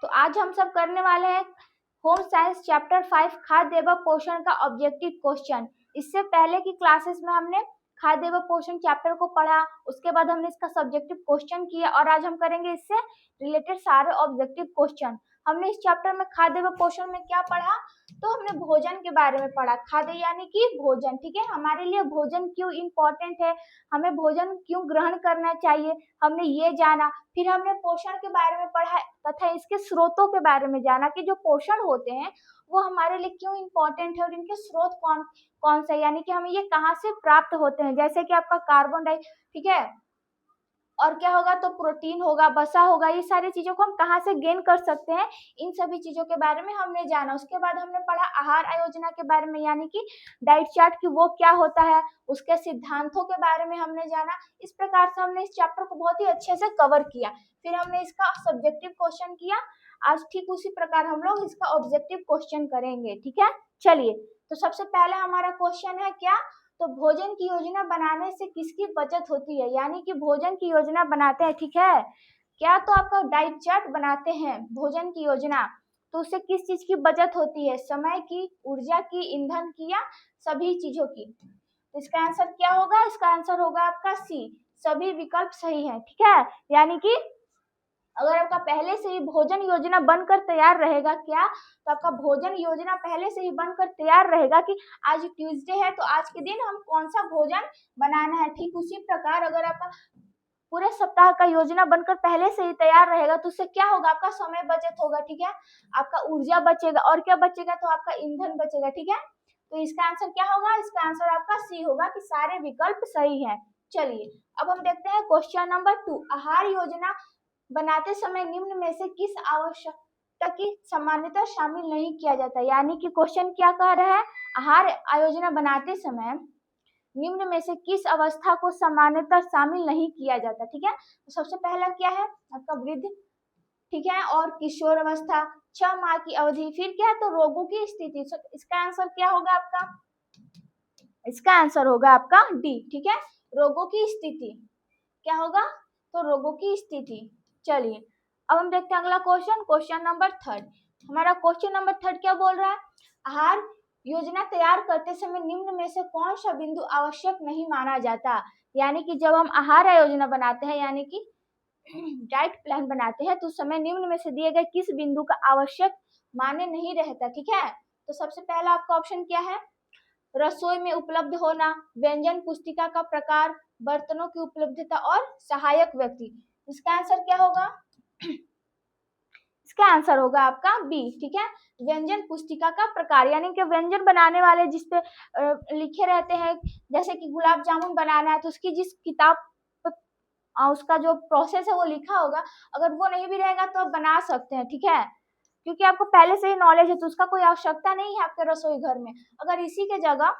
तो आज हम सब करने वाले हैं होम साइंस चैप्टर 5 खाद्य एवं पोषण का ऑब्जेक्टिव क्वेश्चन। इससे पहले की क्लासेस में हमने खाद्य एवं पोषण चैप्टर को पढ़ा, उसके बाद हमने इसका सब्जेक्टिव क्वेश्चन किया और आज हम करेंगे इससे रिलेटेड सारे ऑब्जेक्टिव क्वेश्चन। हमने इस चैप्टर में खाद्य एवं पोषण में क्या पढ़ा, तो हमने भोजन के बारे में पढ़ा। खाद्य यानी कि भोजन, ठीक है। हमारे लिए भोजन क्यों इम्पोर्टेंट है, हमें भोजन क्यों ग्रहण करना चाहिए, हमने ये जाना। फिर हमने पोषण के बारे में पढ़ा तथा इसके स्रोतों के बारे में जाना कि जो पोषण होते हैं वो हमारे लिए क्यों इम्पोर्टेंट है और इनके स्रोत कौन कौन से, यानी कि हमें ये कहाँ से प्राप्त होते हैं। जैसे कि आपका कार्बन डाइ, ठीक है, और क्या होगा तो प्रोटीन होगा, वसा होगा, ये सारी चीजों को हम कहाँ से गेन कर सकते हैं, इन सभी चीजों के बारे में हमने जाना। उसके बाद हमने पढ़ा आहार आयोजना के बारे में, यानी कि डाइट चार्ट की वो क्या होता है, उसके सिद्धांतों के बारे में हमने जाना। इस प्रकार से हमने इस चैप्टर को बहुत ही अच्छे से कवर किया। फिर हमने इसका सब्जेक्टिव क्वेश्चन किया। आज ठीक उसी प्रकार हम लोग इसका ऑब्जेक्टिव क्वेश्चन करेंगे, ठीक है। चलिए, तो सबसे पहले हमारा क्वेश्चन है क्या, तो भोजन की योजना बनाने से किसकी बचत होती है, यानी कि भोजन की योजना बनाते हैं, ठीक है, क्या तो आपका डाइट चार्ट बनाते हैं भोजन की योजना, तो उससे किस चीज की बचत होती है, समय की, ऊर्जा की, ईंधन की, या सभी चीजों की। तो इसका आंसर क्या होगा, इसका आंसर होगा आपका सी, सभी विकल्प सही है, ठीक है। यानी कि अगर आपका पहले से ही भोजन योजना बनकर तैयार रहेगा क्या, तो आपका भोजन योजना पहले से ही बनकर तैयार रहेगा कि आज ट्यूसडे है तो आज के दिन हम कौन सा भोजन बनाना है। ठीक उसी प्रकार अगर आपका पूरे सप्ताह का योजना बनकर पहले से ही तैयार रहेगा तो उससे क्या होगा, आपका समय बचत होगा, ठीक है, आपका ऊर्जा बचेगा और क्या बचेगा, तो आपका ईंधन बचेगा, ठीक है। तो इसका आंसर क्या होगा, इसका आंसर आपका सी होगा कि सारे विकल्प सही है। चलिए, अब हम देखते हैं क्वेश्चन नंबर 2। आहार योजना बनाते समय निम्न में से किस आवश्यकता की सामान्यतः शामिल नहीं किया जाता, यानी कि क्वेश्चन क्या कह रहा है, आहार आयोजना बनाते समय निम्न में से किस अवस्था को सामान्यतः शामिल नहीं किया जाता, ठीक है। तो सबसे पहला क्या है आपका वृद्ध, ठीक है, और किशोर अवस्था, 6 माह की अवधि, फिर क्या है तो रोगों की स्थिति। इसका आंसर क्या होगा आपका, इसका आंसर होगा आपका डी, ठीक है, रोगों की स्थिति। क्या होगा, तो रोगों की स्थिति। चलिए, अब हम देखते हैं अगला क्वेश्चन, क्वेश्चन नंबर 3। हमारा क्वेश्चन नंबर 3 क्या बोल रहा है, आहार योजना तैयार करते समय निम्न में से कौन सा बिंदु आवश्यक नहीं माना जाता, यानी कि जब हम आहार योजना बनाते हैं, यानी कि डाइट प्लान बनाते हैं, तो उस समय निम्न में से दिए गए किस बिंदु का आवश्यक माने नहीं रहता, ठीक है। तो सबसे पहला आपका ऑप्शन क्या है, रसोई में उपलब्ध होना, व्यंजन पुस्तिका का प्रकार, बर्तनों की उपलब्धता और सहायक व्यक्ति। इसका आंसर क्या होगा, इसका आंसर होगा आपका बी, ठीक है, व्यंजन पुस्तिका का प्रकार, यानी कि व्यंजन बनाने वाले जिसपे लिखे रहते हैं, जैसे कि गुलाब जामुन बनाना है तो उसकी जिस किताब उसका जो प्रोसेस है वो लिखा होगा, अगर वो नहीं भी रहेगा तो आप बना सकते हैं, ठीक है, क्योंकि आपको पहले से ही नॉलेज है तो उसका कोई आवश्यकता नहीं है आपके रसोई घर में। अगर इसी के जगह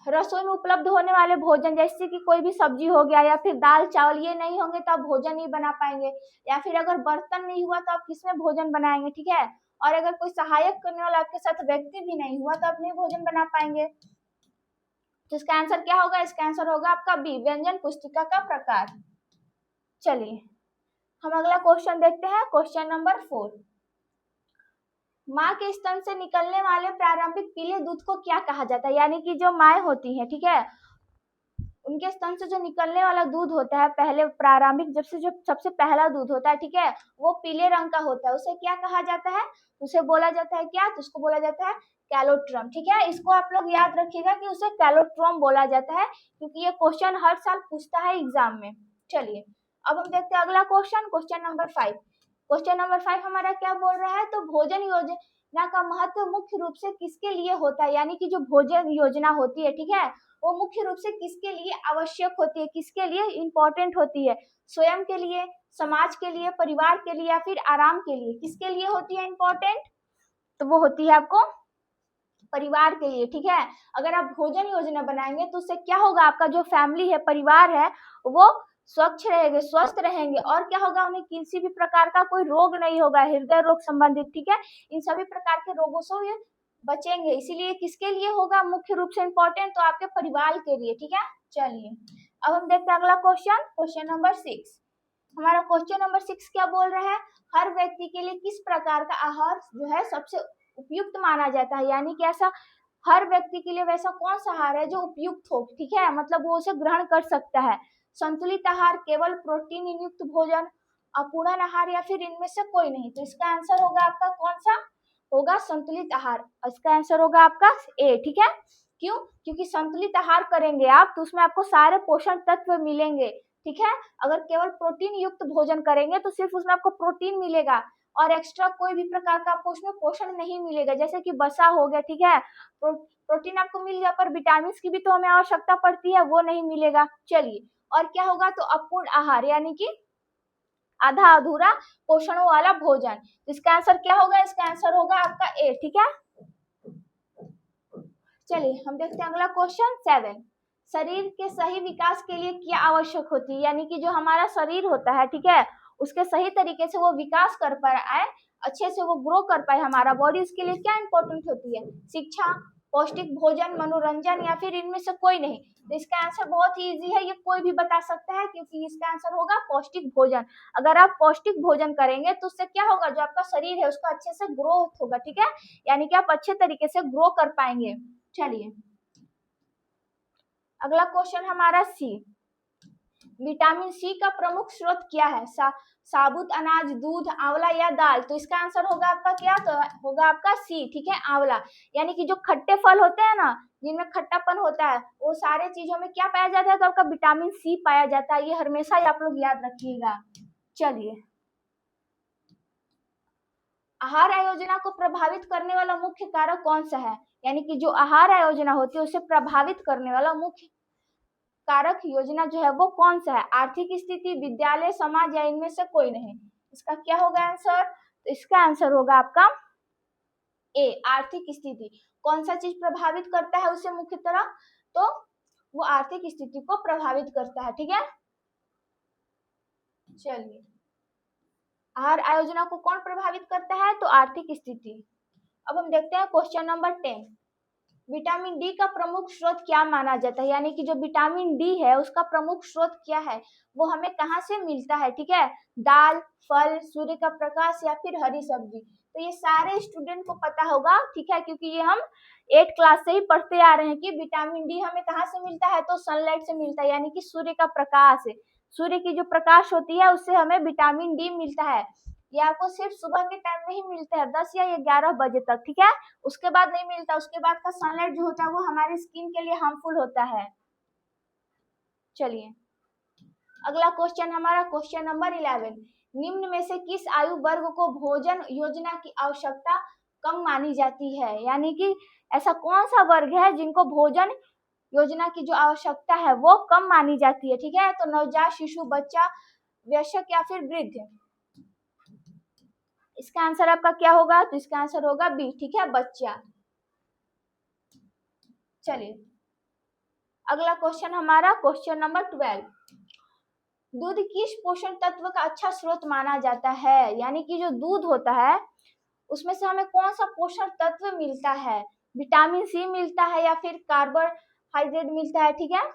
रसोई में उपलब्ध होने वाले भोजन जैसे कि कोई भी सब्जी हो गया या फिर दाल चावल ये नहीं होंगे तो आप भोजन नहीं बना पाएंगे, या फिर अगर बर्तन नहीं हुआ तो आप किसमें भोजन बनाएंगे, ठीक है, और अगर कोई सहायक करने वाला आपके साथ व्यक्ति भी नहीं हुआ तो आप नहीं भोजन बना पाएंगे। तो इसका आंसर क्या होगा, इसका आंसर होगा आपका बी, व्यंजन पुस्तिका का प्रकार। चलिए, हम अगला क्वेश्चन देखते हैं, क्वेश्चन नंबर 4। माँ के स्तन से निकलने वाले प्रारंभिक पीले दूध को क्या कहा जाता है, यानी कि जो माएँ होती हैं, ठीक है, उनके स्तन से जो निकलने वाला दूध होता है, पहले प्रारंभिक जब से जो सबसे पहला दूध होता है, ठीक है, वो पीले रंग का होता है, उसे क्या कहा जाता है, उसे बोला जाता है क्या, तो उसको बोला जाता है कैलोट्रम, ठीक है। इसको आप लोग याद रखिएगा कि उसे कैलोट्रम बोला जाता है, क्योंकि ये क्वेश्चन हर साल पूछता है एग्जाम में। चलिए, अब हम देखते हैं अगला question, question number 5। Question number 5 हमारा क्या बोल रहा है, तो भोजन योजना का महत्व मुख्य रूप से किसके लिए होता है, यानी कि जो भोजन योजना होती है, ठीक है, वो मुख्य रूप से किसके लिए आवश्यक होती है, किसके लिए इम्पोर्टेंट होती है, स्वयं के लिए, समाज के लिए, परिवार के लिए, या फिर आराम के लिए, किसके लिए होती है इम्पोर्टेंट, तो वो होती है आपको परिवार के लिए, ठीक है। अगर आप भोजन योजना बनाएंगे तो उससे क्या होगा, आपका जो फैमिली है, परिवार है, वो स्वच्छ रहेंगे, स्वस्थ रहेंगे, और क्या होगा, उन्हें किसी भी प्रकार का कोई रोग नहीं होगा, हृदय रोग संबंधित, ठीक है, इन सभी प्रकार के रोगों से ये बचेंगे। इसीलिए किसके लिए होगा मुख्य रूप से इम्पोर्टेंट, तो आपके परिवार के लिए, ठीक है। चलिए, अब हम देखते हैं अगला क्वेश्चन, क्वेश्चन नंबर 6। हमारा क्वेश्चन नंबर 6 क्या बोल रहा है, हर व्यक्ति के लिए किस प्रकार का आहार जो है सबसे उपयुक्त माना जाता है, यानी कि ऐसा हर व्यक्ति के लिए वैसा कौन सा आहार है जो उपयुक्त हो, ठीक है, मतलब वो उसे ग्रहण कर सकता है। संतुलित आहार, केवल प्रोटीन युक्त भोजन, अपूर्ण आहार या फिर इनमें से कोई नहीं। तो इसका आंसर होगा आपका कौन सा होगा, संतुलित आहार। इसका आंसर होगा आपका ए, ठीक है। क्यों? क्योंकि संतुलित आहार करेंगे आप तो उसमें आपको सारे पोषण तत्व मिलेंगे, ठीक है। अगर केवल प्रोटीन युक्त भोजन करेंगे तो सिर्फ उसमें आपको प्रोटीन मिलेगा और एक्स्ट्रा कोई भी प्रकार का आपको उसमें पोषण नहीं मिलेगा, जैसे कि वसा हो गया, ठीक है। प्रोटीन आपको मिल गया पर विटामिन की भी तो हमें आवश्यकता पड़ती है, वो नहीं मिलेगा। चलिए, और क्या होगा, तो अपूर्ण आहार यानी कि आधा अधूरा पोषणों वाला भोजन। इसका आंसर क्या होगा, इसका आंसर होगा आपका ए, ठीक है। चलिए हम देखते हैं अगला क्वेश्चन 7। शरीर के सही विकास के लिए क्या आवश्यक होती है, यानी कि जो हमारा शरीर होता है, ठीक है, उसके सही तरीके से वो विकास कर पाए, अच्छे से वो ग्रो कर पाए हमारा बॉडी, उसके लिए क्या इंपॉर्टेंट होती है, शिक्षा, पौष्टिक भोजन, मनोरंजन या फिर इनमें से कोई नहीं। तो इसका आंसर बहुत ही इजी है, ये कोई भी बता सकता है, क्योंकि इसका आंसर होगा पौष्टिक भोजन। अगर आप पौष्टिक भोजन करेंगे तो उससे क्या होगा, जो आपका शरीर है उसका अच्छे से ग्रोथ होगा, ठीक है, यानी कि आप अच्छे तरीके से ग्रो कर पाएंगे। चलिए अगला क्वेश्चन हमारा सी। विटामिन सी का प्रमुख स्रोत क्या है, साबुत अनाज, दूध, आंवला या दाल। तो इसका आंसर होगा आपका क्या, तो होगा आपका सी, ठीक है, आंवला। यानी कि जो खट्टे फल होते हैं ना, जिनमें खट्टापन होता है, वो सारे चीजों में क्या पाया जाता है, तो आपका विटामिन सी पाया जाता है, ये हमेशा ही आप लोग याद रखिएगा। चलिए, आहार आयोजना को प्रभावित करने वाला मुख्य कारक कौन सा है, यानी कि जो आहार आयोजना होती है उसे प्रभावित करने वाला मुख्य कारक योजना जो है वो कौन सा है, आर्थिक स्थिति, विद्यालय, समाज या इनमें से कोई नहीं। इसका क्या होगा आंसर, तो इसका आंसर होगा आपका ए, आर्थिक स्थिति। कौन सा चीज प्रभावित करता है उसे मुख्य तरह, तो वो आर्थिक स्थिति को प्रभावित करता है, ठीक है। चलिए, आहार आयोजना को कौन प्रभावित करता है, तो आर्थिक स्थिति। अब हम देखते हैं क्वेश्चन नंबर 10। विटामिन डी का प्रमुख स्रोत क्या माना जाता है, यानी कि जो विटामिन डी है उसका प्रमुख स्रोत क्या है, वो हमें कहाँ से मिलता है, ठीक है, दाल, फल, सूर्य का प्रकाश या फिर हरी सब्जी। तो ये सारे स्टूडेंट को पता होगा, ठीक है, क्योंकि ये हम 8 क्लास से ही पढ़ते आ रहे हैं कि विटामिन डी हमें कहाँ से मिलता है, तो सनलाइट से मिलता है, यानी कि सूर्य का प्रकाश है, सूर्य की जो प्रकाश होती है उससे हमें विटामिन डी मिलता है। ये आपको सिर्फ सुबह के टाइम में ही मिलता है 10 या 11 बजे तक, ठीक है, उसके बाद नहीं मिलता, उसके बाद का सनलाइट जो होता है वो हमारी स्किन के लिए हार्मफुल होता है। चलिए अगला क्वेश्चन हमारा क्वेश्चन नंबर 11। निम्न में से किस आयु वर्ग को भोजन योजना की आवश्यकता कम मानी जाती है, यानी कि ऐसा कौन सा वर्ग है जिनको भोजन योजना की जो आवश्यकता है वो कम मानी जाती है, ठीक है, तो नवजात शिशु, बच्चा, वयस्क या फिर वृद्ध। इसका आंसर आपका क्या होगा, तो इसका आंसर होगा बी, ठीक है, बच्चा। चलिए अगला क्वेश्चन हमारा क्वेश्चन नंबर 12। दूध किस पोषण तत्व का अच्छा स्रोत माना जाता है, यानी कि जो दूध होता है उसमें से हमें कौन सा पोषण तत्व मिलता है, विटामिन सी मिलता है या फिर कार्बोहाइड्रेट मिलता है, ठीक है,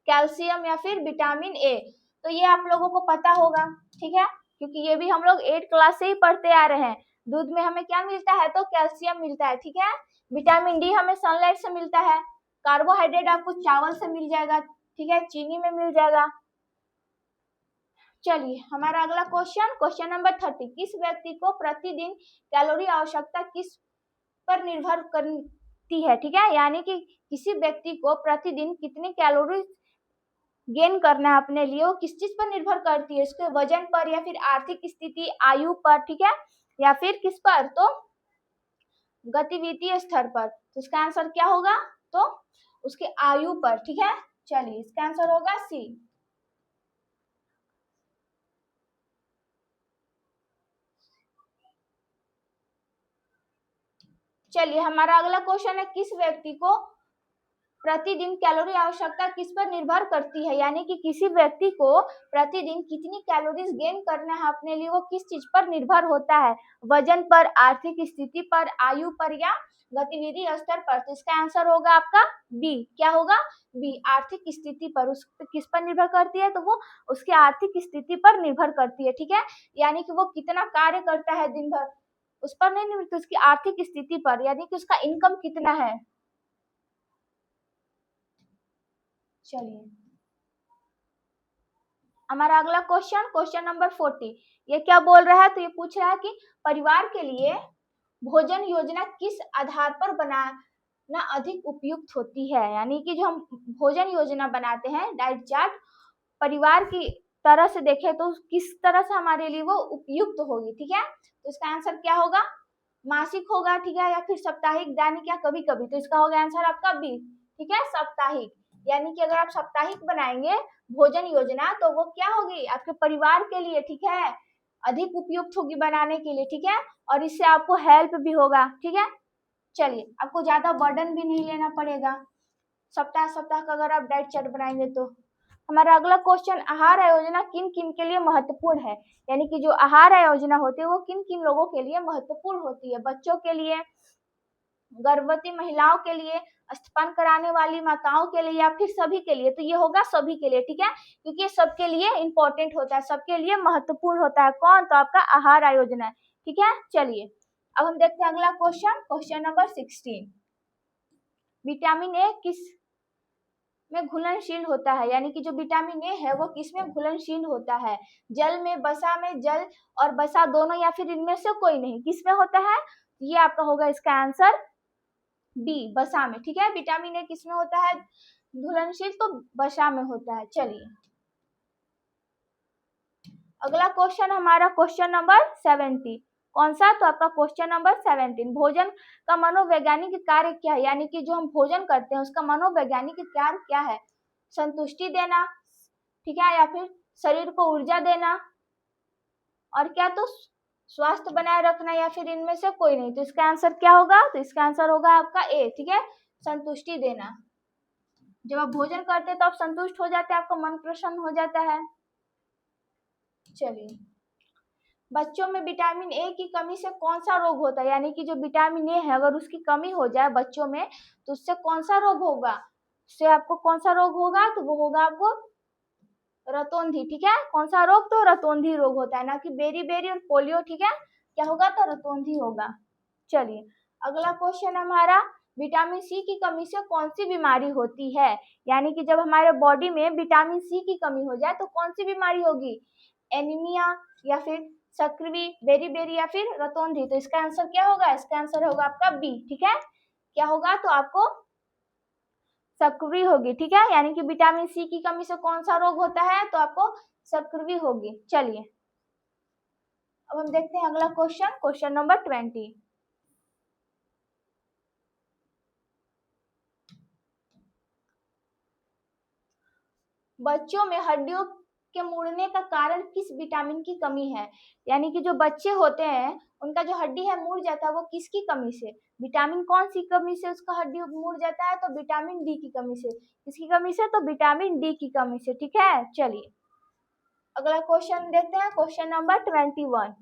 कैल्शियम या फिर विटामिन ए। तो ये आप लोगों को पता होगा, ठीक है, क्योंकि ये भी हम लोग 8 क्लास से ही पढ़ते आ रहे हैं। दूध में हमें क्या मिलता है, तो कैल्शियम मिलता है, ठीक है, विटामिन डी हमें सनलाइट से मिलता है, कार्बोहाइड्रेट आपको चावल से मिल जाएगा, ठीक है, चीनी में मिल जाएगा। चलिए हमारा अगला क्वेश्चन क्वेश्चन नंबर 30। किस व्यक्ति को प्रतिदिन कैलोरी आवश्यकता किस पर निर्भर करती है, ठीक है, यानी कि किसी व्यक्ति को प्रतिदिन कितनी कैलोरी गेन करना है अपने लिए, वो किस चीज पर निर्भर करती है, उसके वजन पर या फिर आर्थिक स्थिति, आयु पर, ठीक है, या फिर किस पर, तो गतिविधि स्तर पर। तो इसका आंसर क्या होगा, तो उसके आयु पर, ठीक है। चलिए इसका आंसर होगा सी। चलिए हमारा अगला क्वेश्चन है, किस व्यक्ति को प्रतिदिन कैलोरी आवश्यकता किस पर निर्भर करती है, यानी कि किसी व्यक्ति को प्रतिदिन कितनी कैलोरीज गेन करना है अपने लिए, वो किस चीज पर निर्भर होता है, वजन पर, आर्थिक स्थिति पर, आयु पर या गतिविधि स्तर पर, तो इसका आंसर होगा आपका बी। क्या होगा? बी। आर्थिक स्थिति पर, उस किस पर निर्भर करती है? तो वो उसकी आर्थिक स्थिति पर निर्भर करती है, ठीक है, यानी कि वो कितना कार्य करता है दिन भर, उस पर नहीं निर्भर, उसकी आर्थिक स्थिति पर, यानी कि उसका इनकम कितना है। चलिए हमारा अगला क्वेश्चन नंबर 40, ये क्या बोल रहा है? तो ये पूछ रहा है कि परिवार के लिए भोजन योजना किस आधार पर बनाना अधिक उपयुक्त होती है, यानी कि जो हम भोजन योजना बनाते हैं, डाइट चार्ट, परिवार की तरह से देखें तो किस तरह से हमारे लिए वो उपयुक्त होगी, ठीक है। तो इसका आंसर क्या होगा? मासिक होगा, ठीक है, या फिर साप्ताहिक, दैनिक या कभी कभी, तो इसका होगा आंसर आपका बी, ठीक है, साप्ताहिक। यानी कि अगर आप साप्ताहिक बनाएंगे भोजन योजना तो वो क्या होगी? आपके परिवार के लिए, ठीक है, अधिक उपयुक्त होगी बनाने के लिए, ठीक है, और इससे आपको हेल्प भी होगा, ठीक है। चलिए आपको ज्यादा बर्डन भी नहीं लेना पड़ेगा सप्ताह सप्ताह का अगर आप डाइट चार्ट बनाएंगे तो। हमारा अगला क्वेश्चन, आहार आयोजना किन किन के लिए महत्वपूर्ण है, यानी कि जो आहार आयोजना होती है वो किन किन लोगों के लिए महत्वपूर्ण होती है? बच्चों के लिए, गर्भवती महिलाओं के लिए, स्तनपान कराने वाली माताओं के लिए, या फिर सभी के लिए? तो ये होगा सभी के लिए, ठीक है, क्योंकि ये सबके लिए इंपॉर्टेंट होता है, सबके लिए महत्वपूर्ण होता है। कौन? तो आपका आहार आयोजना है, ठीक है। चलिए अब हम देखते हैं अगला क्वेश्चन नंबर 16, विटामिन ए किस में घुलनशील होता है, यानी कि जो विटामिन ए है वो किस में घुलनशील होता है? जल में, बसा में, जल और बसा दोनों, या फिर इनमें से कोई नहीं, किस में होता है? ये आपका होगा इसका आंसर बी, बसा में, ठीक है। विटामिन ए किस में होता है घुलनशील? तो बसा में होता है। चलिए अगला क्वेश्चन हमारा क्वेश्चन नंबर 70, कौन सा? तो आपका क्वेश्चन नंबर 17, भोजन का मनोवैज्ञानिक कार्य क्या है, यानी कि जो हम भोजन करते हैं उसका मनोवैज्ञानिक कार्य क्या है? संतुष्टि देना, ठीक है, या फिर शरीर को ऊर्जा देना, और क्या? तो स्वास्थ्य बनाए रखना, या फिर इनमें से कोई नहीं, तो इसका आंसर क्या होगा? तो इसका आंसर होगा आपका ए, ठीक है, संतुष्टि देना। जब आप भोजन करते हैं तो आप संतुष्ट हो जाते हैं, आपका मन प्रसन्न हो जाता है। चलिए बच्चों में विटामिन ए की कमी से कौन सा रोग होता है, यानी कि जो विटामिन ए है अगर उसकी कमी हो जाए बच्चों में तो उससे कौन सा रोग होगा? उससे आपको कौन सा रोग होगा? तो वो होगा आपको रतौंधी, ठीक है। कौन सा रोग? तो रतौंधी रोग होता है, ना कि बेरी बेरी और पोलियो, ठीक है। क्या होगा? तो रतौंधी होगा। चलिए अगला क्वेश्चन हमारा, विटामिन सी की कमी से कौन सी बीमारी होती है, यानी कि जब हमारे बॉडी में विटामिन सी की कमी हो जाए तो कौन सी बीमारी होगी? एनीमिया, या फिर सक्रिवी, बेरी बेरी, या फिर रतौंधी, तो इसका आंसर क्या होगा? इसका आंसर होगा आपका बी, ठीक है। क्या होगा? तो आपको सक्रिय होगी, ठीक है, यानी कि विटामिन सी की कमी से कौन सा रोग होता है? तो आपको सक्रिय होगी। चलिए अब हम देखते हैं अगला क्वेश्चन नंबर 20, बच्चों में हड्डियों के मुड़ने का कारण किस विटामिन की कमी है, यानी कि जो बच्चे होते हैं उनका जो हड्डी है मुड़ जाता है वो किसकी कमी से? विटामिन कौन सी कमी से उसका हड्डी मुड़ जाता है? तो विटामिन डी की कमी से। किसकी कमी से? तो विटामिन डी की कमी से, ठीक है। चलिए अगला क्वेश्चन देखते हैं, क्वेश्चन नंबर 21,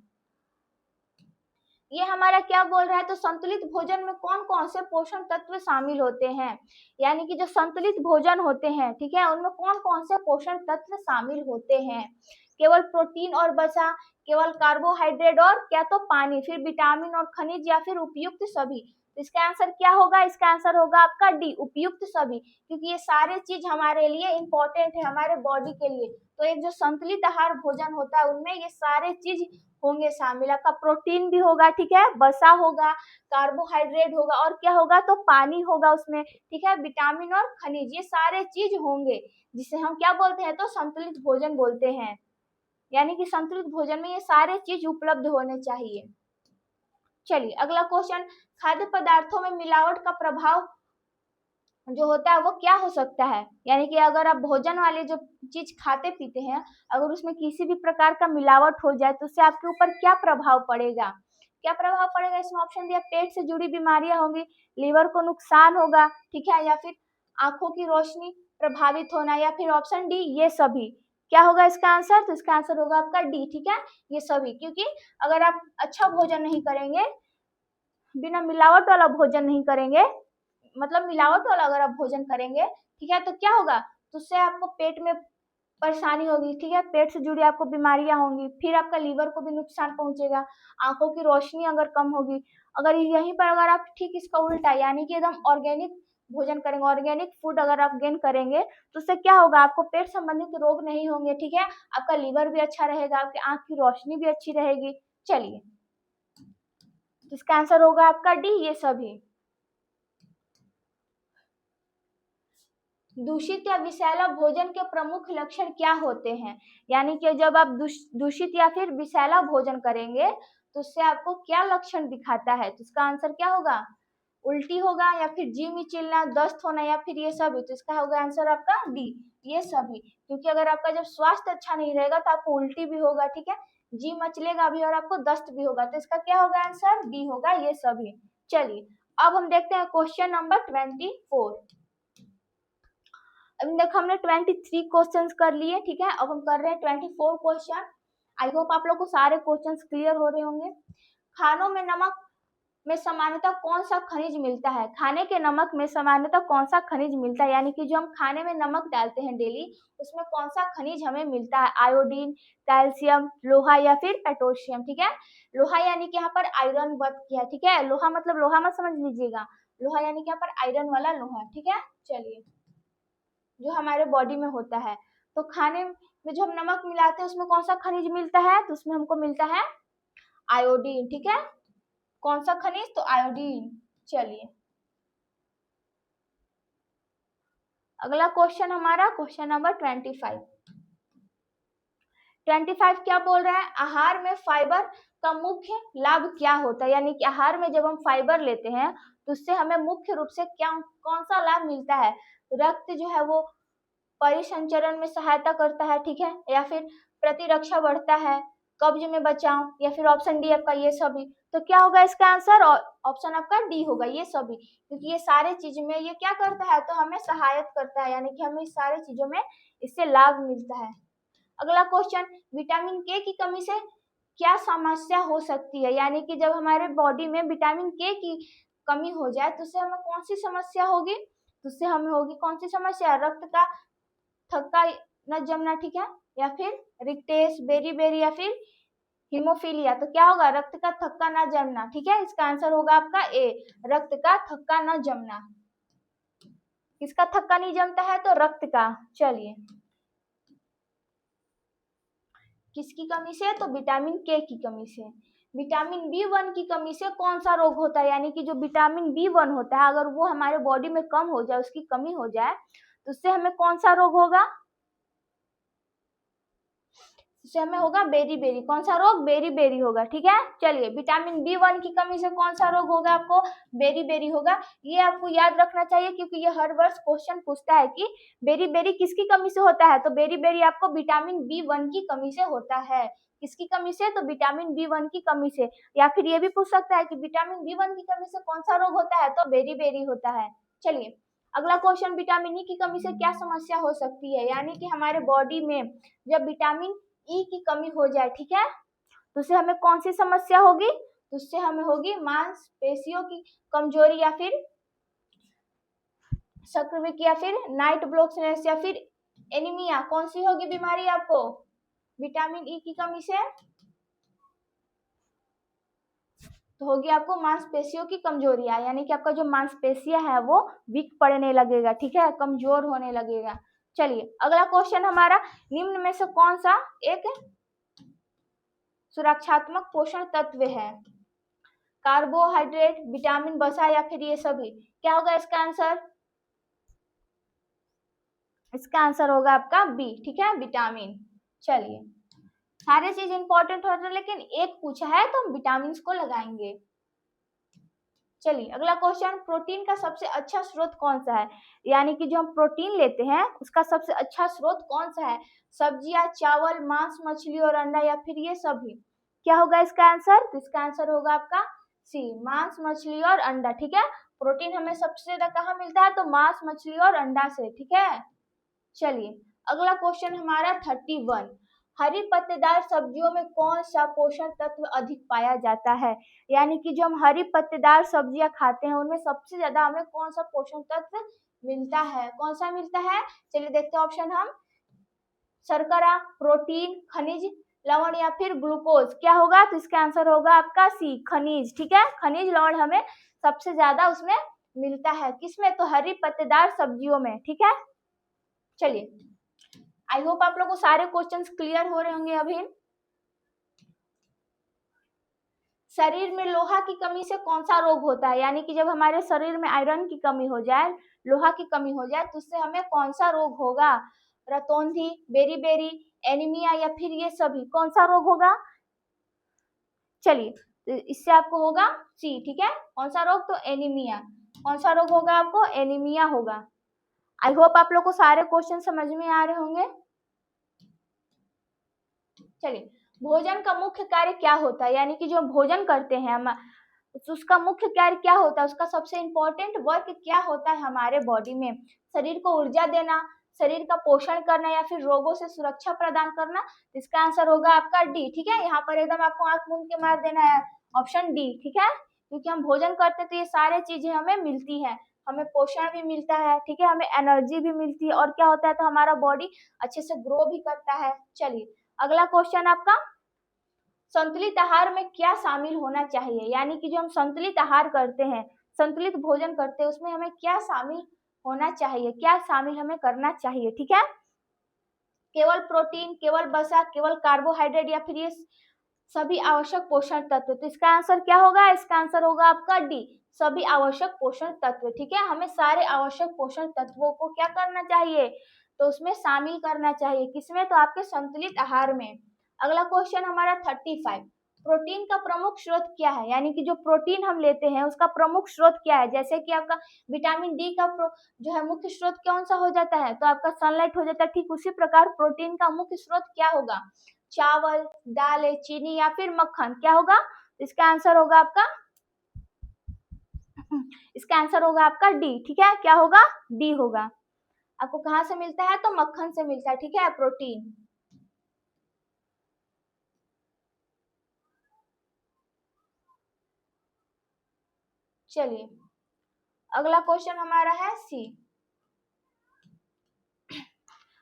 ये हमारा क्या बोल रहा है? तो संतुलित भोजन में कौन कौन से पोषण तत्व शामिल होते हैं, यानी कि जो संतुलित भोजन होते हैं, ठीक है, उनमें कौन कौन से पोषण तत्व शामिल होते हैं? केवल प्रोटीन और वसा, केवल कार्बोहाइड्रेट, और क्या? तो पानी, फिर विटामिन और खनिज, या फिर उपयुक्त सभी? तो इसका आंसर क्या होगा? इसका आंसर होगा आपका डी, उपयुक्त सभी, क्योंकि ये सारे चीज हमारे लिए इंपॉर्टेंट है, हमारे बॉडी के लिए। तो एक जो संतुलित आहार भोजन होता है उनमें ये सारे चीज होंगे शामिल, आपका प्रोटीन भी होगा, ठीक है, वसा होगा, कार्बोहाइड्रेट होगा, और क्या होगा? तो पानी होगा उसमें, ठीक है, विटामिन और खनिज, ये सारे चीज होंगे, जिसे हम क्या बोलते हैं? तो संतुलित भोजन बोलते हैं, यानी कि संतुलित भोजन में ये सारे चीज उपलब्ध होने चाहिए। चलिए अगला क्वेश्चन, खाद्य पदार्थों में मिलावट का प्रभाव जो होता है वो क्या हो सकता है, यानी कि अगर आप भोजन वाले जो चीज खाते पीते हैं अगर उसमें किसी भी प्रकार का मिलावट हो जाए तो उससे आपके ऊपर क्या प्रभाव पड़ेगा? क्या प्रभाव पड़ेगा? इसमें ऑप्शन दिया, पेट से जुड़ी बीमारियां होंगी, लीवर को नुकसान होगा, ठीक है, या फिर आंखों की रोशनी प्रभावित होना, या फिर ऑप्शन डी ये सभी। क्या होगा इसका आंसर? तो इसका आंसर होगा आपका डी, ठीक है, ये सभी, क्योंकि अगर आप अच्छा भोजन नहीं करेंगे, बिना मिलावट वाला भोजन नहीं करेंगे, मतलब मिलावट वाला अगर आप भोजन करेंगे, ठीक है, तो क्या होगा, तो उससे आपको पेट में परेशानी होगी, ठीक है, पेट से जुड़ी आपको बीमारियां होंगी, फिर आपका लीवर को भी नुकसान पहुंचेगा, आंखों की रोशनी अगर कम होगी। अगर यहीं पर अगर आप ठीक इसका उल्टा यानी कि एकदम ऑर्गेनिक भोजन करेंगे, ऑर्गेनिक फूड अगर आप गेन करेंगे, तो उससे क्या होगा, आपको पेट संबंधित रोग नहीं होंगे, ठीक है, आपका लीवर भी अच्छा रहेगा, आपकी आंख की रोशनी भी अच्छी रहेगी। चलिए, इसका आंसर होगा आपका डी, ये सभी। दूषित या विषैला भोजन के प्रमुख लक्षण क्या होते हैं, यानी कि जब आप दूषित या फिर विषैला भोजन करेंगे तो उससे आपको क्या लक्षण दिखाता है, तो इसका आंसर क्या होगा, उल्टी होगा या फिर जी मिचलना, दस्त होना या फिर ये सभी, तो इसका होगा आंसर आपका डी, ये सभी। क्योंकि अगर आपका जब स्वास्थ्य अच्छा नहीं रहेगा तो आपको उल्टी भी होगा, ठीक है, जी मचलेगा भी और आपको दस्त भी होगा, तो इसका क्या होगा आंसर, डी होगा, ये सभी। चलिए, अब हम देखते हैं क्वेश्चन नंबर 24। अब देखो हमने 23 क्वेश्चंस कर लिए, ठीक है, अब हम कर रहे हैं 24 क्वेश्चन। आई होप आप लोग को सारे क्वेश्चंस क्लियर हो रहे होंगे। खानों में नमक में सामान्यतः कौन सा खनिज मिलता है, खाने के नमक में सामान्यतः कौन सा खनिज मिलता है, यानी कि जो हम खाने में नमक डालते हैं डेली, उसमें कौन सा खनिज हमें मिलता है, आयोडीन, कैल्शियम, लोहा या फिर पोटेशियम, ठीक है। लोहा यानी कि यहाँ पर आयरन वर्क किया है, ठीक है, लोहा मतलब लोहा मत समझ लीजिएगा, लोहा यानी कि यहाँ पर आयरन वाला लोहा, ठीक है। चलिए, जो हमारे बॉडी में होता है, तो खाने में जो हम नमक मिलाते हैं उसमें कौन सा खनिज मिलता है, तो उसमें हमको मिलता है आयोडीन, ठीक है, कौन सा खनिज, तो आयोडीन। चलिए, अगला क्वेश्चन हमारा क्वेश्चन नंबर 25। 25 क्या बोल रहा है, आहार में फाइबर का मुख्य लाभ क्या होता है, यानी कि आहार में जब हम फाइबर लेते हैं तो उससे हमें मुख्य रूप से क्या कौन सा लाभ मिलता है, रक्त जो है वो परिसंचरण में सहायता करता है, ठीक है, या फिर प्रतिरक्षा बढ़ता है, कब्ज में बचाव, या फिर ऑप्शन डी आपका ये सभी। तो क्या होगा इसका आंसर, ऑप्शन आपका डी होगा, ये सभी, क्योंकि ये सारे चीज में ये क्या करता है, तो हमें सहायता करता है, यानी कि हमें इस सारे चीजों में इससे लाभ मिलता है। अगला क्वेश्चन, विटामिन के की कमी से क्या समस्या हो सकती है, यानी कि जब हमारे बॉडी में विटामिन के की कमी हो जाए तो उससे हमें कौन सी समस्या होगी, तो उससे हमें होगी कौन सी समस्या, रक्त का थक्का न जमना, ठीक है, या फिर रिक्टेस, बेरी बेरी या फिर हीमोफीलिया, तो क्या होगा, रक्त का थक्का न जमना, ठीक है, इसका आंसर होगा आपका ए, रक्त का थक्का न जमना। किसका थक्का नहीं जमता है, तो रक्त का। चलिए, किसकी कमी से, तो विटामिन के की कमी से। विटामिन B1 की कमी से कौन सा रोग होता है, यानी कि जो विटामिन B1 होता है अगर वो हमारे बॉडी में कम हो जाए, उसकी कमी हो जाए, तो उससे हमें कौन सा रोग होगा, उससे हमें होगा बेरी बेरी, कौन सा रोग, बेरी बेरी होगा, ठीक है। चलिए, विटामिन B1 की कमी से कौन सा रोग होगा, आपको बेरी बेरी होगा, ये आपको याद रखना चाहिए क्योंकि ये हर वर्ष क्वेश्चन पूछता है कि बेरी बेरी किसकी कमी से होता है, तो बेरी बेरी आपको विटामिन B1 की कमी से होता है, किसकी कमी से, तो विटामिन B1 की कमी से, या फिर ये भी पूछ सकता है कि विटामिन B1 की कमी से कौन सा रोग होता है, तो बेरी बेरी होता है। चलिए, अगला क्वेश्चन, विटामिन ई की कमी से क्या समस्या हो सकती है, यानी कि हमारे बॉडी में जब विटामिन ई की कमी हो जाए, ठीक है, तो उससे हमें कौन सी समस्या होगी, तो उससे हमें होगी मांसपेशियों की कमजोरी या फिर संक्रमित या फिर नाइट ब्लॉकनेस या फिर एनीमिया, कौन सी होगी बीमारी आपको, विटामिन ई की कमी से, तो होगी आपको मांसपेशियों की कमजोरी, यानी कि आपका जो मांसपेशियां है वो वीक पड़ने लगेगा, ठीक है, कमजोर होने लगेगा। चलिए, अगला क्वेश्चन हमारा, निम्न में से कौन सा एक सुरक्षात्मक पोषण तत्व है, कार्बोहाइड्रेट, विटामिन वसा या फिर ये सभी, क्या होगा इसका आंसर, इसका आंसर होगा आपका बी, ठीक है, विटामिन। चलिए, सारे चीज इंपॉर्टेंट होते हैं लेकिन एक पूछा है तो हम विटामिन को लगाएंगे। चलिए, अगला क्वेश्चन, प्रोटीन का सबसे अच्छा स्रोत कौन सा है, यानी कि जो हम प्रोटीन लेते हैं उसका सबसे अच्छा स्रोत कौन सा है, सब्जियां, चावल, मांस, मछली और अंडा या फिर ये सभी, क्या होगा इसका आंसर, तो इसका आंसर होगा आपका सी, मांस, मछली और अंडा, ठीक है, प्रोटीन हमें सबसे ज्यादा कहाँ मिलता है, तो मांस, मछली और अंडा से, ठीक है। चलिए, अगला क्वेश्चन हमारा 31, हरी पत्तेदार सब्जियों में कौन सा पोषण तत्व अधिक पाया जाता है? यानी कि जो हम हरी पत्तेदार सब्जियां खाते हैं उनमें सबसे ज्यादा हमें कौन सा पोषण तत्व मिलता है? कौन सा मिलता है? चलिए देखते हैं ऑप्शन हम। शर्करा, प्रोटीन, खनिज, लवण या फिर ग्लूकोज। क्या होगा? तो इसका आंसर होगा आपका सी, खनिज। ठीक है, खनिज लवण हमें सबसे ज्यादा उसमें मिलता है। किसमें? तो हरी पत्तेदार सब्जियों में। ठीक है, चलिए आई होप आप लोगों को सारे क्वेश्चंस क्लियर हो रहे होंगे अभी। शरीर में लोहा की कमी से कौन सा रोग होता है? यानी कि जब हमारे शरीर में आयरन की कमी हो जाए, लोहा की कमी हो जाए, तो उससे हमें कौन सा रोग होगा? रतौंधी, बेरी-बेरी, एनीमिया या फिर ये सभी, कौन सा रोग होगा? चलिए, तो इससे आपको होगा सी। ठीक है, कौन सा रोग? तो एनीमिया। कौन सा रोग होगा आपको? एनीमिया होगा। आई होप आप लोग को सारे क्वेश्चन समझ में आ रहे होंगे। चलिए, भोजन का मुख्य कार्य क्या होता है? यानी कि जो भोजन करते हैं हम, उसका मुख्य कार्य क्या होता है? उसका सबसे इम्पोर्टेंट वर्क क्या होता है हमारे बॉडी में? शरीर को ऊर्जा देना, शरीर का पोषण करना या फिर रोगों से सुरक्षा प्रदान करना। इसका आंसर होगा आपका डी। ठीक है, यहाँ पर एकदम आपको आंख मूंद के मार देना है, ऑप्शन डी। ठीक है, क्योंकि हम भोजन करते तो ये सारे चीजें हमें मिलती है, हमें पोषण भी मिलता है, ठीक है, हमें एनर्जी भी मिलती है, और क्या होता है तो हमारा बॉडी अच्छे से ग्रो भी करता है। चलिए अगला क्वेश्चन आपका, संतुलित आहार में क्या शामिल होना चाहिए? यानी कि जो हम संतुलित आहार करते हैं, संतुलित भोजन करते हैं, उसमें हमें क्या शामिल होना चाहिए, क्या शामिल हमें करना चाहिए? ठीक है, केवल प्रोटीन, केवल वसा, केवल कार्बोहाइड्रेट या फिर ये सभी आवश्यक पोषण तत्व। तो इसका आंसर क्या होगा? इसका आंसर होगा आपका डी, सभी आवश्यक पोषण तत्व। ठीक है, हमें सारे आवश्यक पोषण तत्वों को क्या करना चाहिए? तो उसमें शामिल करना चाहिए। किसमें? तो आपके संतुलित आहार में। अगला क्वेश्चन हमारा 35, प्रोटीन का प्रमुख स्रोत क्या है? यानी कि जो प्रोटीन हम लेते हैं उसका प्रमुख स्रोत क्या है? जैसे कि आपका विटामिन डी का जो है मुख्य स्रोत कौन सा हो जाता है? तो आपका सनलाइट हो जाता है। ठीक उसी प्रकार प्रोटीन का मुख्य स्रोत क्या होगा? चावल, दालें, चीनी या फिर मक्खन। क्या होगा? इसका आंसर होगा आपका, इसका आंसर होगा आपका डी। ठीक है, क्या होगा? डी होगा। आपको कहाँ से मिलता है? तो मक्खन से मिलता है। ठीक है, प्रोटीन। चलिए अगला क्वेश्चन हमारा है सी।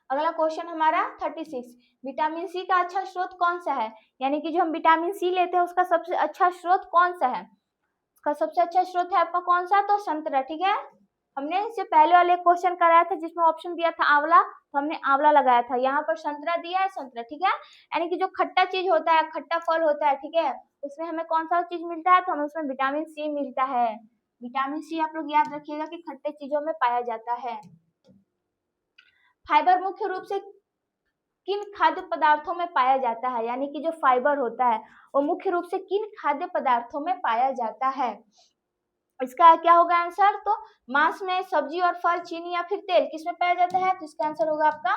अगला क्वेश्चन हमारा 36, विटामिन सी का अच्छा स्रोत कौन सा है? यानी कि जो हम विटामिन सी लेते हैं उसका सबसे अच्छा स्रोत कौन सा है? उसका सबसे अच्छा स्रोत है आपका कौन सा? तो संतरा। ठीक है, हमने इससे पहले वाले क्वेश्चन कराया था जिसमें ऑप्शन दिया था आंवला, तो हमने आंवला लगाया था। यहाँ पर संतरा दिया है, संतरा। ठीक है, यानी कि जो खट्टा चीज होता है, खट्टा फल होता है, ठीक है, उसमें हमें कौन सा चीज मिलता है? तो हमें उसमें विटामिन सी मिलता है। विटामिन सी आप लोग याद रखिएगा कि खट्टे चीजों में पाया जाता है। फाइबर मुख्य रूप से किन खाद्य पदार्थों में पाया जाता है? यानी कि जो फाइबर होता है वो मुख्य रूप से किन खाद्य पदार्थों में पाया जाता है? इसका क्या होगा आंसर? तो मांस में, सब्जी और फल, चीनी या फिर तेल, किसमें पाया जाता है? तो इसका आंसर होगा आपका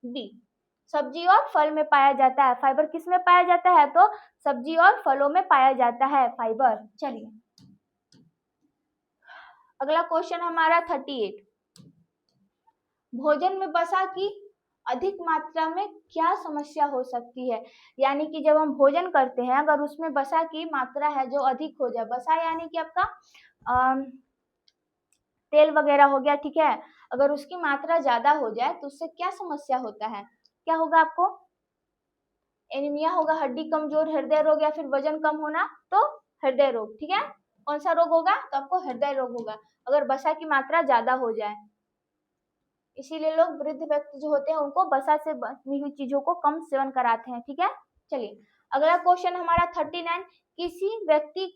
बी, सब्जी और फल में पाया जाता है। फाइबर किस में पाया जाता है? तो सब्जी और फलों में पाया जाता है फाइबर। चलिए अगला क्वेश्चन हमारा 38, भोजन में वसा की अधिक मात्रा में क्या समस्या हो सकती है? यानी कि जब हम भोजन करते हैं अगर उसमें वसा की मात्रा है जो अधिक हो जाए, वसा यानी कि आपका तेल वगैरह हो गया, ठीक है, अगर उसकी मात्रा ज्यादा हो जाए तो उससे क्या समस्या होता है? क्या होगा आपको? एनीमिया होगा, हड्डी कमजोर, हृदय रोग या फिर वजन कम होना, तो हृदय रोग। ठीक है, कौन सा रोग होगा? तो आपको हृदय रोग होगा अगर वसा की मात्रा ज्यादा हो जाए। इसीलिए लोग वृद्ध व्यक्ति जो होते हैं उनको वसा से बनी हुई चीजों को कम सेवन कराते हैं। ठीक है, चलिए अगला क्वेश्चन हमारा 39, किसी व्यक्ति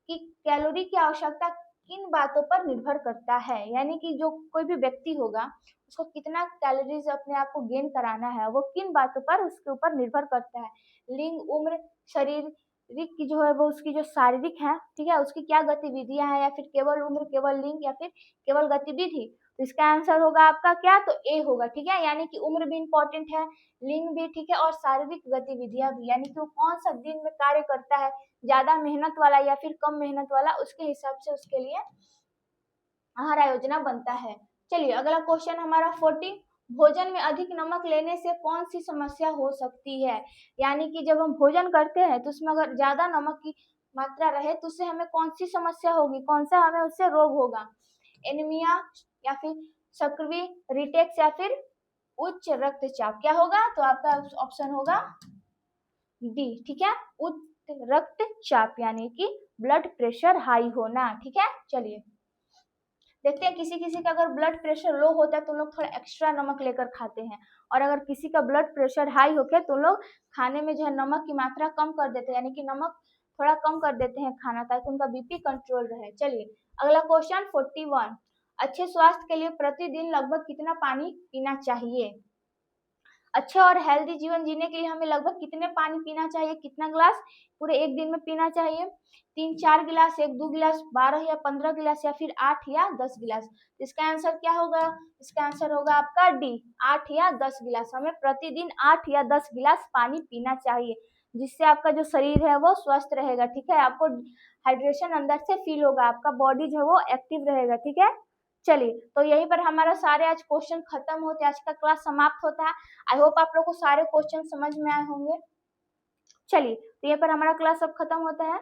की कैलोरी की आवश्यकता किन बातों पर निर्भर करता है? यानी कि जो कोई भी व्यक्ति होगा उसको कितना कैलोरीज अपने आप को गेन कराना है, वो किन बातों पर उसके ऊपर निर्भर करता है? लिंग, उम्र, शरीर की जो है वो उसकी जो शारीरिक है, ठीक है, उसकी क्या गतिविधियां हैं, या फिर केवल उम्र, केवल लिंग या फिर केवल गतिविधि? तो इसका आंसर होगा आपका क्या? तो ए होगा। ठीक है, यानी कि उम्र भी इंपॉर्टेंट है, लिंग भी, ठीक है, और शारीरिक गतिविधियां भी, यानी कि वो कौन सा दिन में कार्य करता है, ज्यादा मेहनत वाला या फिर कम मेहनत वाला, उसके हिसाब से उसके लिए आहार योजना बनता है। चलिए अगला क्वेश्चन हमारा 40, भोजन में अधिक नमक लेने से कौन सी समस्या हो सकती है? यानी कि जब हम भोजन करते हैं तो उसमें अगर ज्यादा नमक की मात्रा रहे तो उससे हमें कौन सी समस्या होगी, कौन सा हमें उससे रोग होगा? एनीमिया या फिर सक्रिय रिटेक्स या फिर उच्च रक्तचाप? क्या होगा? तो आपका ऑप्शन होगा डी। ठीक है, उच्च रक्तचाप यानी कि ब्लड प्रेशर हाई होना। ठीक है, चलिए देखते हैं किसी किसी का अगर ब्लड प्रेशर लो होता है तो लोग थोड़ा एक्स्ट्रा नमक लेकर खाते हैं, और अगर किसी का ब्लड प्रेशर हाई होके तो लोग खाने में जो है नमक की मात्रा कम कर देते हैं, यानी कि नमक थोड़ा कम कर देते हैं खाना, ताकि उनका बीपी कंट्रोल रहे। चलिए अगला क्वेश्चन 41, अच्छे स्वास्थ्य के लिए प्रतिदिन लगभग कितना पानी पीना चाहिए? अच्छे और हेल्दी जीवन जीने के लिए हमें लगभग कितने पानी पीना चाहिए, कितना गिलास पूरे एक दिन में पीना चाहिए? 3-4 गिलास, 1-2 गिलास, 12 या 15 गिलास, या फिर 8 या 10 गिलास? इसका आंसर क्या होगा? इसका आंसर होगा आपका डी, 8 या 10 गिलास। हमें प्रतिदिन 8 या 10 गिलास पानी पीना चाहिए, जिससे आपका जो शरीर है वो स्वस्थ रहेगा। ठीक है, आपको हाइड्रेशन अंदर से फील होगा, आपका बॉडी जो है वो एक्टिव रहेगा। ठीक है, चलिए तो यहीं पर हमारा सारे आज क्वेश्चन खत्म होते हैं, आज का क्लास समाप्त होता है। आई होप आप लोग को सारे क्वेश्चन समझ में आए होंगे। चलिए तो यहाँ पर हमारा क्लास अब खत्म होता है।